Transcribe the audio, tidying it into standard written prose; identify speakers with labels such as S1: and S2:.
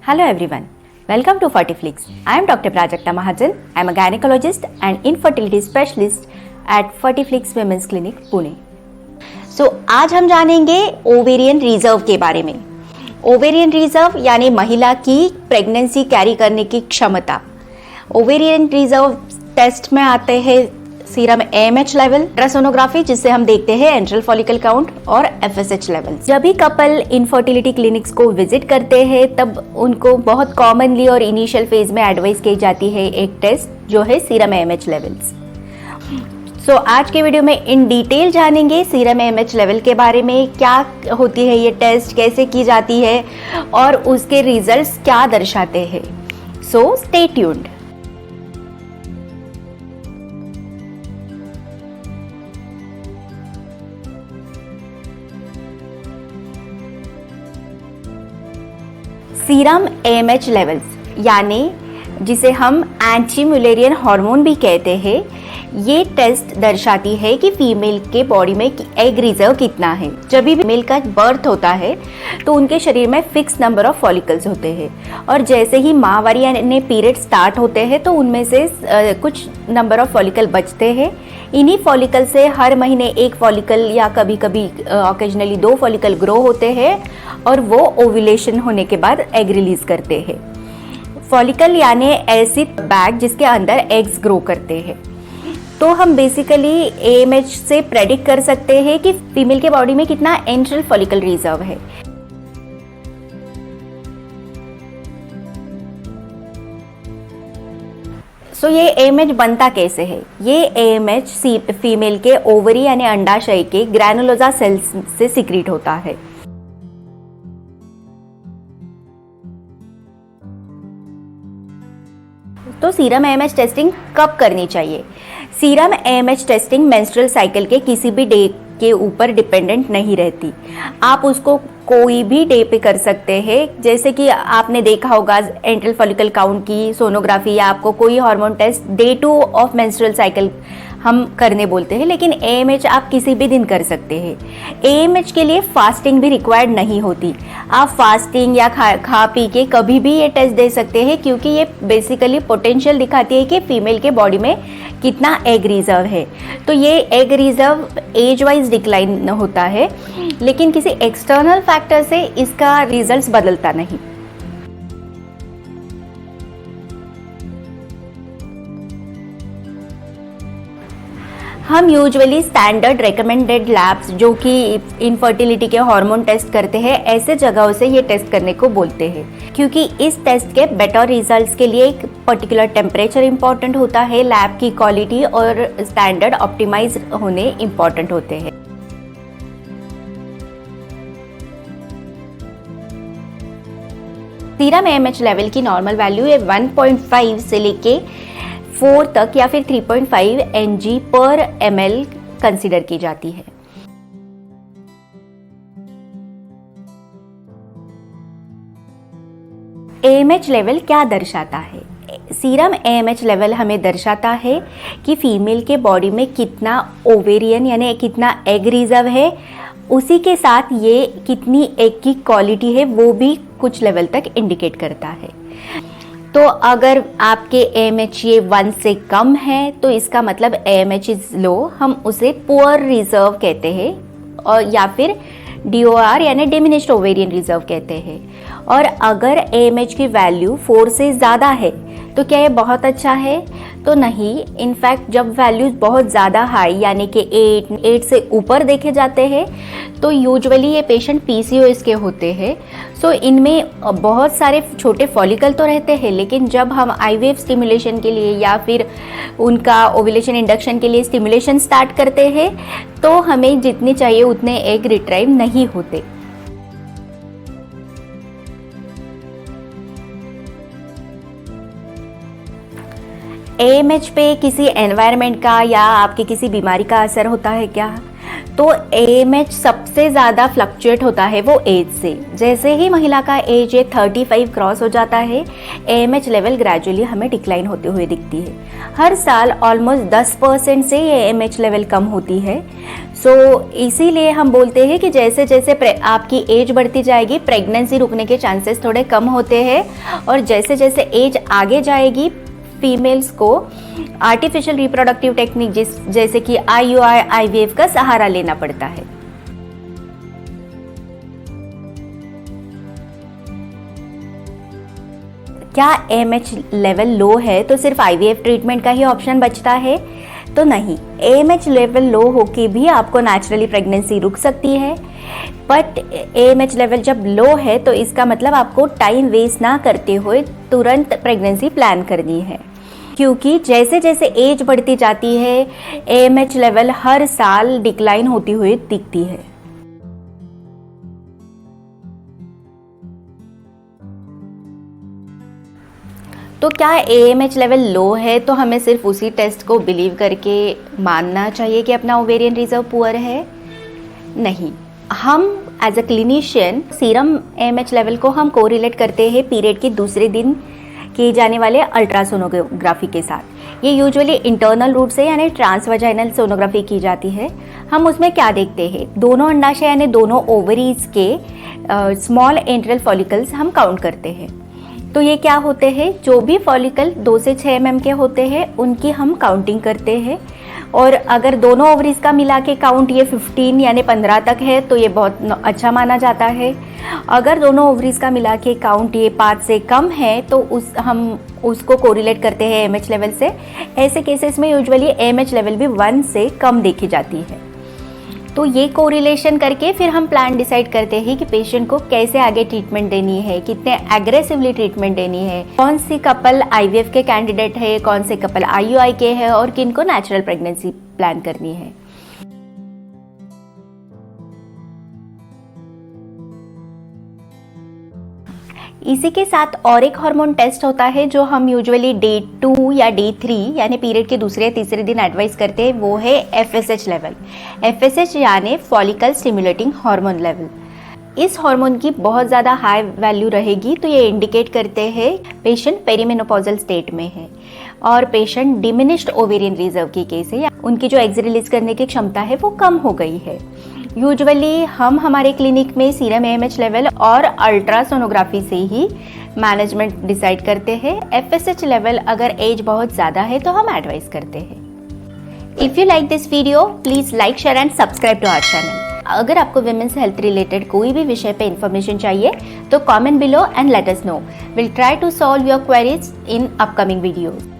S1: Hello everyone. Welcome to Fertiflix. I am Dr. Prajakta Mahajan. I am a gynecologist and infertility specialist at Fertiflix Women's Clinic, Pune. So आज हम जानेंगे ovarian reserve के बारे में। Ovarian reserve यानी महिला की प्रेगनेंसी कैरी करने की क्षमता। ओवेरियन रिजर्व टेस्ट में आते हैं सीरम AMH लेवल, अल्ट्रासोनोग्राफी जिससे हम देखते हैं एंट्रल फॉलिकल काउंट और FSH लेवल। जब भी कपल इनफर्टिलिटी क्लिनिक्स को विजिट करते हैं तब उनको बहुत कॉमनली और इनिशियल फेज में एडवाइस की जाती है एक टेस्ट जो है सीरम AMH लेवल्स। सो आज के वीडियो में इन डिटेल जानेंगे सीरम AMH लेवल के बारे में, क्या होती है ये टेस्ट, कैसे की जाती है और उसके रिजल्ट्स क्या दर्शाते हैं। So stay tuned. Serum AMH levels यानी जिसे हम एंटी मुलेरियन हार्मोन भी कहते हैं, ये टेस्ट दर्शाती है कि फीमेल के बॉडी में एग रिजर्व कितना है। जब भी फीमेल का बर्थ होता है तो उनके शरीर में फिक्स नंबर ऑफ फॉलिकल्स होते हैं और जैसे ही माहवारी यानी पीरियड स्टार्ट होते हैं तो उनमें से कुछ नंबर ऑफ फॉलिकल बचते हैं। इन्हीं फॉलिकल से हर महीने एक फॉलिकल या कभी कभी ऑकेजनली 2 फॉलिकल ग्रो होते हैं और वो ओव्यूलेशन होने के बाद एग रिलीज करते हैं। फॉलिकल यानी ऐसी बैग जिसके अंदर एग्स ग्रो करते हैं। तो हम बेसिकली AMH से प्रेडिक्ट कर सकते हैं कि फीमेल के बॉडी में कितना एंट्रल फॉलिकल रिजर्व है। सो ये AMH बनता कैसे है? ये AMH फीमेल के ओवरी यानी अंडाशय के ग्रैनुलोसा सेल्स से सीक्रेट होता है। तो सीरम AMH टेस्टिंग कब करनी चाहिए? Serum AMH testing menstrual cycle के किसी भी डे के ऊपर डिपेंडेंट नहीं रहती। आप उसको कोई भी डे पे कर सकते हैं। जैसे कि आपने देखा होगा एंट्रल फॉलिकल काउंट की सोनोग्राफी या आपको कोई hormone test day 2 of menstrual cycle हम करने बोलते हैं, लेकिन AMH आप किसी भी दिन कर सकते हैं। AMH के लिए फास्टिंग भी रिक्वायर्ड नहीं होती। आप फास्टिंग या खा पी के कभी भी ये टेस्ट दे सकते हैं क्योंकि ये बेसिकली पोटेंशियल दिखाती है कि फीमेल के बॉडी में कितना एग रिजर्व है। तो ये egg reserve age wise decline होता है, लेकिन किसी एक्सटर्नल फैक्टर से इसका रिजल्ट्स बदलता नहीं। हम यूजुअली स्टैंडर्ड रेकमेंडेड लैब्स जो कि इनफर्टिलिटी के हार्मोन टेस्ट करते हैं ऐसे जगहों से ये टेस्ट करने को बोलते हैं, क्योंकि इस टेस्ट के बेटर रिजल्ट्स के लिए एक पर्टिकुलर टेम्परेचर इंपॉर्टेंट होता है, लैब की क्वालिटी और स्टैंडर्ड ऑप्टिमाइज होने इंपॉर्टेंट होते हैं। सीरम AMH लेवल की नॉर्मल वैल्यू है 1.5 से लेके 4 तक या फिर 3.5 Ng/ml कंसीडर की जाती है। AMH लेवल क्या दर्शाता है? सीरम AMH लेवल हमें दर्शाता है कि फीमेल के बॉडी में कितना ओवेरियन यानी कितना एग रिजर्व है, उसी के साथ ये कितनी एग की क्वालिटी है वो भी कुछ लेवल तक इंडिकेट करता है। तो अगर आपके AMH ये 1 से कम है तो इसका मतलब AMH इज लो, हम उसे पुअर रिजर्व कहते हैं, और या फिर DOR यानी डिमिनिश्ड ओवेरियन रिजर्व कहते हैं। और अगर AMH की वैल्यू 4 से ज़्यादा है तो क्या ये बहुत अच्छा है? तो नहीं। इनफैक्ट जब वैल्यूज बहुत ज़्यादा हाई यानी कि 8 से ऊपर देखे जाते हैं तो यूजुअली ये पेशेंट PCOS के होते हैं। सो इनमें बहुत सारे छोटे फॉलिकल तो रहते हैं, लेकिन जब हम IVF स्टिमुलेशन के लिए या फिर उनका ओव्यूलेशन इंडक्शन के लिए स्टिमुलेशन स्टार्ट करते हैं तो हमें जितने चाहिए उतने एग रिट्राइव नहीं होते। AMH पे किसी एनवायरनमेंट का या आपकी किसी बीमारी का असर होता है क्या? तो AMH सबसे ज़्यादा फ्लक्चुएट होता है वो एज से। जैसे ही महिला का एज 35 क्रॉस हो जाता है, AMH लेवल ग्रेजुअली हमें डिक्लाइन होते हुए दिखती है। हर साल ऑलमोस्ट 10% से ये AMH लेवल कम होती है। इसीलिए हम बोलते हैं कि जैसे जैसे आपकी एज बढ़ती जाएगी, प्रेगनेंसी रुकने के चांसेस थोड़े कम होते हैं, और जैसे जैसे एज आगे जाएगी फीमेल्स को आर्टिफिशियल रिप्रोडक्टिव टेक्निक जैसे कि IUI, IVF का सहारा लेना पड़ता है। क्या AMH लेवल लो है तो सिर्फ IVF ट्रीटमेंट का ही ऑप्शन बचता है? तो नहीं, AMH लेवल लो होके भी आपको नेचुरली प्रेगनेंसी रुक सकती है। बट AMH लेवल जब लो है तो इसका मतलब आपको टाइम वेस्ट ना करते हुए तुरंत प्रेगनेंसी प्लान करनी है, क्योंकि जैसे जैसे एज बढ़ती जाती है AMH लेवल हर साल डिक्लाइन होती हुई दिखती है। तो क्या AMH लेवल लो है तो हमें सिर्फ उसी टेस्ट को बिलीव करके मानना चाहिए कि अपना ओवेरियन रिजर्व पुअर है? नहीं, हम as a clinician serum AMH level को हम कोरिलेट करते हैं पीरियड के दूसरे दिन किए जाने वाले अल्ट्रासोनोग्राफी के साथ। ये यूजुअली इंटरनल रूट से यानी ट्रांसवाजाइनल सोनोग्राफी की जाती है। हम उसमें क्या देखते हैं, दोनों अंडाशय यानी दोनों ओवरीज के स्मॉल एंट्रल फॉलिकल्स हम काउंट करते हैं। तो ये क्या होते हैं, जो भी फॉलिकल 2 से 6 mm के होते हैं उनकी हम काउंटिंग करते हैं, और अगर दोनों ओवरीज का मिला के काउंट ये 15 यानी 15 तक है तो ये बहुत अच्छा माना जाता है। अगर दोनों ओवरीज का मिला के काउंट ये 5 से कम है तो हम उसको कोरिलेट करते हैं AMH लेवल से। ऐसे केसेस में यूजुअली AMH लेवल भी 1 से कम देखी जाती है। तो ये कोरिलेशन करके फिर हम प्लान डिसाइड करते हैं कि पेशेंट को कैसे आगे ट्रीटमेंट देनी है, कितने एग्रेसिवली ट्रीटमेंट देनी है, कौन सी कपल IVF के कैंडिडेट है, कौन से कपल IUI के है, और किन को नेचुरल प्रेगनेंसी प्लान करनी है। इसी के साथ और एक हार्मोन टेस्ट होता है जो हम यूजुअली डे 2 या डे 3 यानी पीरियड के दूसरे या तीसरे दिन एडवाइस करते हैं, वो है FSH लेवल। FSH यानी फॉलिकल स्टिमुलेटिंग हार्मोन लेवल। इस हार्मोन की बहुत ज़्यादा हाई वैल्यू रहेगी तो ये इंडिकेट करते हैं पेशेंट पेरीमेनोपॉजल स्टेट में है और पेशेंट डिमिनिश्ड ओवेरियन रिजर्व की केस है, या उनकी जो एग्स रिलीज करने की क्षमता है वो कम हो गई है। यूजुअली हम हमारे क्लिनिक में सीरम AMH लेवल और अल्ट्रासोनोग्राफी से ही मैनेजमेंट डिसाइड करते हैं। FSH लेवल अगर एज बहुत ज़्यादा है तो हम एडवाइस करते हैं। If you like this video please like, share and subscribe to our channel. अगर आपको विमेंस हेल्थ रिलेटेड कोई भी विषय पे इन्फॉर्मेशन चाहिए तो comment below and let us know. Will try to solve your queries in upcoming videos.